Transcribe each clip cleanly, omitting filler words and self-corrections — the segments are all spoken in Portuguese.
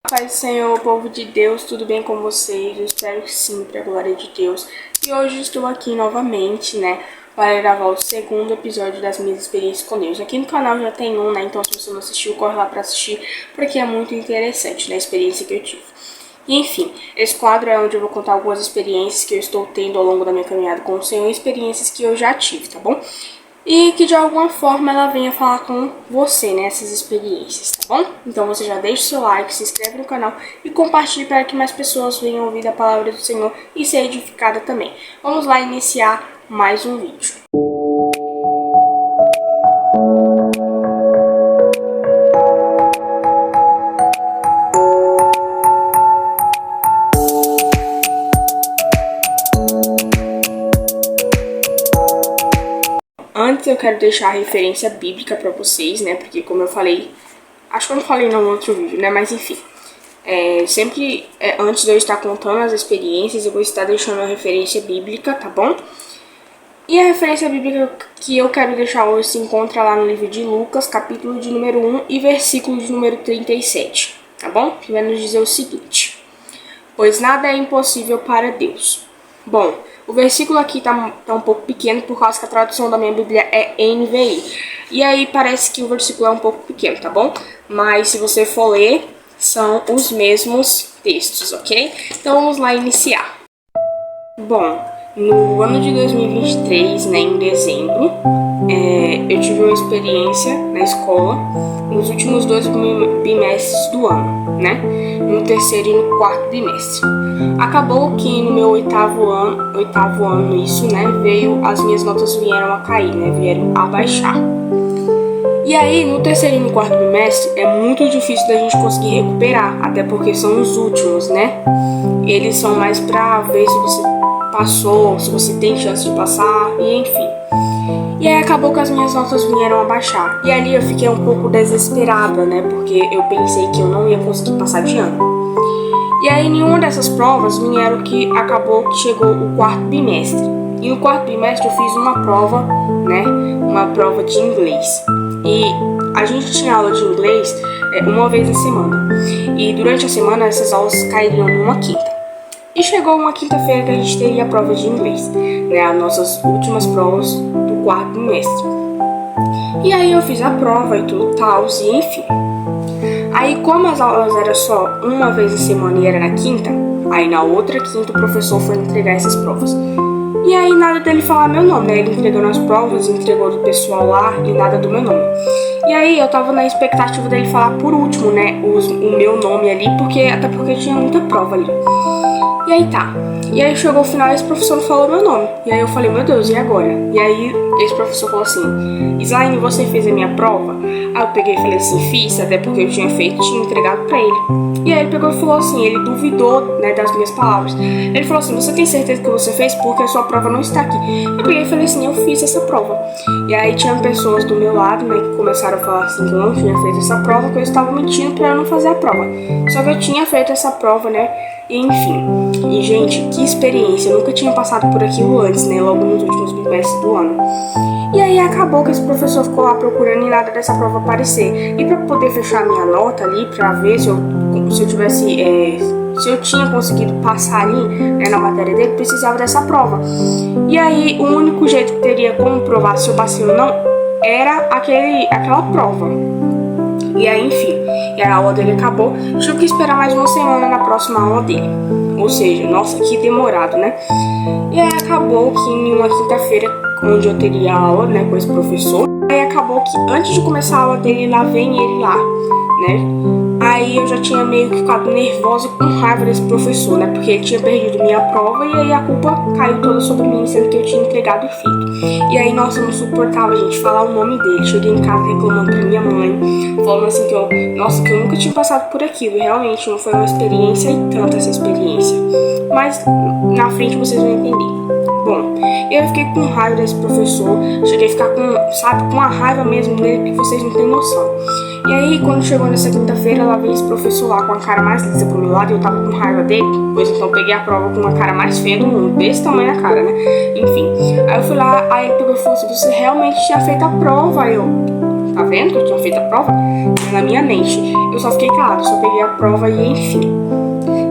Paz do Senhor, povo de Deus, tudo bem com vocês? Eu espero que sim, para a glória de Deus. E hoje estou aqui novamente, para gravar o segundo episódio das minhas experiências com Deus. Aqui no canal já tem um, então se você não assistiu, corre lá para assistir, porque é muito interessante, a experiência que eu tive. E enfim, esse quadro é onde eu vou contar algumas experiências que eu estou tendo ao longo da minha caminhada com o Senhor, experiências que eu já tive, tá bom? E que de alguma forma ela venha falar com você nessas experiências, tá bom? Então você já deixa o seu like, se inscreve no canal e compartilhe para que mais pessoas venham ouvir a palavra do Senhor e ser edificada também. Vamos lá iniciar mais um vídeo. Antes eu quero deixar a referência bíblica para vocês, porque como eu falei, acho que eu não falei no outro vídeo, mas enfim, sempre antes de eu estar contando as experiências, eu vou estar deixando a referência bíblica, tá bom? E a referência bíblica que eu quero deixar hoje se encontra lá no livro de Lucas, capítulo de número 1 e versículo de número 37, tá bom? Que vai nos dizer o seguinte: pois nada é impossível para Deus. Bom, o versículo aqui tá um pouco pequeno por causa que a tradução da minha Bíblia é NVI. E aí parece que o versículo é um pouco pequeno, tá bom? Mas se você for ler, são os mesmos textos, ok? Então vamos lá iniciar. Bom, no ano de 2023, em dezembro, eu tive uma experiência na escola nos últimos 2 bimestres do ano, no terceiro e no quarto bimestre. Acabou que no meu oitavo ano isso, as minhas notas vieram a cair, vieram a baixar. E aí, no terceiro e no quarto bimestre, é muito difícil da gente conseguir recuperar, até porque são os últimos, Eles são mais pra ver se você passou, se você tem chance de passar, e enfim. E aí acabou que as minhas notas vieram a baixar. E ali eu fiquei um pouco desesperada, porque eu pensei que eu não ia conseguir passar de ano. E aí nenhuma dessas provas vieram que acabou que chegou o quarto bimestre. E no quarto bimestre eu fiz uma prova, uma prova de inglês. E a gente tinha aula de inglês uma vez na semana. E durante a semana essas aulas cairiam numa quinta. E chegou uma quinta-feira que a gente teria a prova de inglês, as nossas últimas provas do quarto bimestre. E aí eu fiz a prova e tudo tal, e enfim. Aí como as aulas eram só uma vez na semana e era na quinta, aí na outra quinta o professor foi entregar essas provas. E aí nada dele falar meu nome, Ele entregando as provas, entregou do pessoal lá e nada do meu nome. E aí eu tava na expectativa dele falar por último, o meu nome ali, até porque tinha muita prova ali. E aí tá. E aí chegou o final e esse professor não falou meu nome. E aí eu falei, meu Deus, e agora? E aí esse professor falou assim: Slaine, você fez a minha prova? Aí eu peguei e falei assim, fiz, até porque eu tinha feito e tinha entregado pra ele. E aí ele pegou e falou assim, ele duvidou, das minhas palavras. Ele falou assim, você tem certeza que você fez? Porque a sua prova não está aqui. Eu peguei e falei assim, eu fiz essa prova. E aí tinha pessoas do meu lado, que começaram a falar assim que eu não tinha feito essa prova, que eu estava mentindo pra eu não fazer a prova. Só que eu tinha feito essa prova, E enfim. E gente, que experiência. Eu nunca tinha passado por aquilo antes, logo nos últimos bimestres do ano. E aí acabou que esse professor ficou lá procurando e nada dessa prova aparecer. E pra poder fechar a minha nota ali, pra ver se eu tinha conseguido passar ali, na matéria dele, precisava dessa prova. E aí o único jeito que teria como provar se eu passei ou não era aquela prova. E aí enfim, e a aula dele acabou. Tive que esperar mais uma semana na próxima aula dele. Ou seja, nossa, que demorado, E aí acabou que em uma quinta-feira, onde eu teria aula, com esse professor, aí acabou que antes de começar a aula dele, lá vem ele lá, Aí eu já tinha meio que ficado nervosa, com raiva desse professor, porque ele tinha perdido minha prova e aí a culpa caiu toda sobre mim, sendo que eu tinha entregado e feito. E aí, nossa, eu não suportava, gente, falar o nome dele. Cheguei em casa reclamando pra minha mãe, falando assim que eu nunca tinha passado por aquilo. E realmente não foi uma experiência e tanta essa experiência. Mas na frente vocês vão entender. Bom, eu fiquei com raiva desse professor, cheguei a ficar com a raiva mesmo dele, que vocês não têm noção. E aí, quando chegou nessa quinta-feira, lá veio esse professor lá com a cara mais lisa pro meu lado e eu tava com raiva dele, pois então eu peguei a prova com a cara mais feia do mundo, desse tamanho a cara, Enfim, aí eu fui lá, aí ele pegou e falou assim, você realmente tinha feito a prova? Aí eu, tá vendo que eu tinha feito a prova? Na minha mente. Eu só fiquei calada, só peguei a prova e enfim.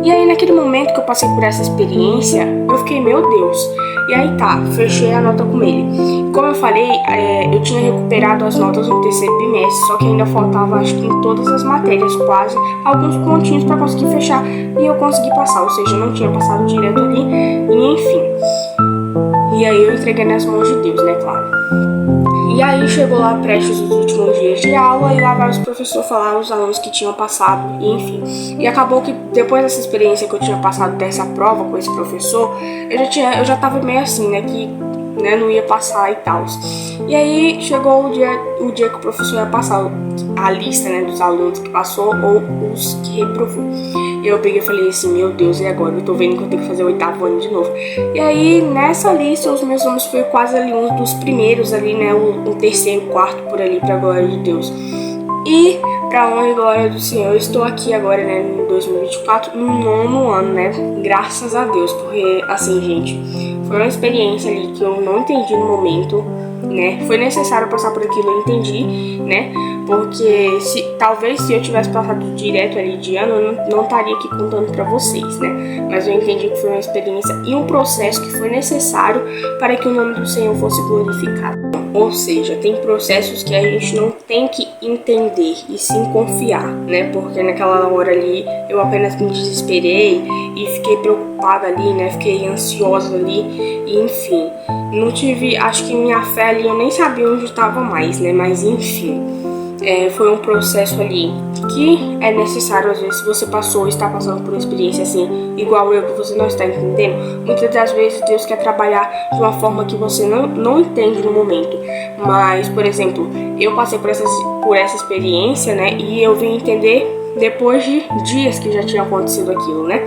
E aí, naquele momento que eu passei por essa experiência, eu fiquei, meu Deus. E aí tá, fechei a nota com ele. Como eu falei, eu tinha recuperado as notas no terceiro bimestre, só que ainda faltava, acho que em todas as matérias, quase, alguns pontinhos pra conseguir fechar. E eu consegui passar, ou seja, eu não tinha passado direto ali, e enfim. E aí eu entreguei nas mãos de Deus, né, claro. E aí chegou lá prestes os últimos dias de aula e lá vai os professores falar os alunos que tinham passado, e enfim. E acabou que depois dessa experiência que eu tinha passado dessa prova com esse professor, eu já tava meio assim, né, que não ia passar e tal. E aí chegou o dia que o professor ia passar a lista, né, dos alunos que passou ou os que reprovou. E eu peguei e falei assim, meu Deus, e agora? Eu tô vendo que eu tenho que fazer o 8º ano de novo. E aí, nessa lista, os meus nomes foi quase ali um dos primeiros ali, né, o terceiro, quarto por ali, pra glória de Deus. E, pra honra e glória do Senhor, eu estou aqui agora, né, em 2024, no 9º ano, né, graças a Deus, porque, assim, gente, foi uma experiência ali que eu não entendi no momento, né, foi necessário passar por aquilo, eu entendi, né, porque talvez se eu tivesse passado direto ali de ano, eu não estaria aqui contando pra vocês, né, mas eu entendi que foi uma experiência e um processo que foi necessário para que o nome do Senhor fosse glorificado. Ou seja, tem processos que a gente não tem que entender e sim confiar, né? Porque naquela hora ali eu apenas me desesperei e fiquei preocupada ali, né? Fiquei ansiosa ali e enfim. Não tive, acho que minha fé ali eu nem sabia onde estava mais, né? Mas enfim. Foi um processo ali que é necessário, às vezes, se você passou ou está passando por uma experiência assim, igual eu, que você não está entendendo, muitas das vezes Deus quer trabalhar de uma forma que você não entende no momento. Mas, por exemplo, eu passei por essa experiência, né, e eu vim entender depois de dias que já tinha acontecido aquilo, né,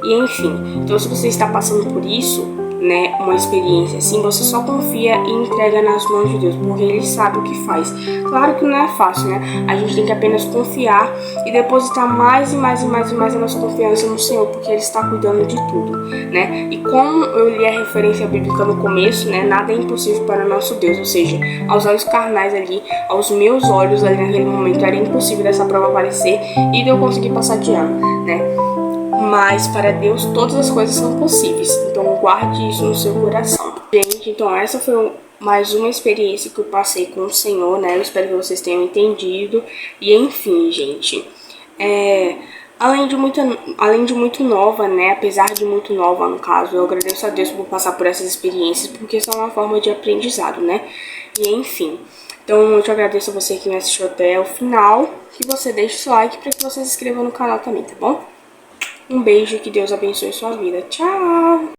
e enfim. Então, se você está passando por isso, né, uma experiência assim, você só confia e entrega nas mãos de Deus, porque Ele sabe o que faz. Claro que não é fácil, né? A gente tem que apenas confiar e depositar mais e mais e mais e mais a nossa confiança no Senhor, porque Ele está cuidando de tudo, né? E como eu li a referência bíblica no começo, né, nada é impossível para o nosso Deus, ou seja, aos olhos carnais ali, aos meus olhos ali naquele momento, era impossível essa prova aparecer e de eu conseguir passar de ano, né? Mas para Deus todas as coisas são possíveis. Então guarde isso no seu coração. Gente, então essa foi mais uma experiência que eu passei com o Senhor, né? Eu espero que vocês tenham entendido. E enfim, gente. Além de muito nova, né? Apesar de muito nova, no caso, eu agradeço a Deus por passar por essas experiências, porque são uma forma de aprendizado, né? E enfim. Então eu te agradeço a você que me assistiu até o final. Que você deixe o seu like para que você se inscreva no canal também, tá bom? Um beijo e que Deus abençoe sua vida. Tchau!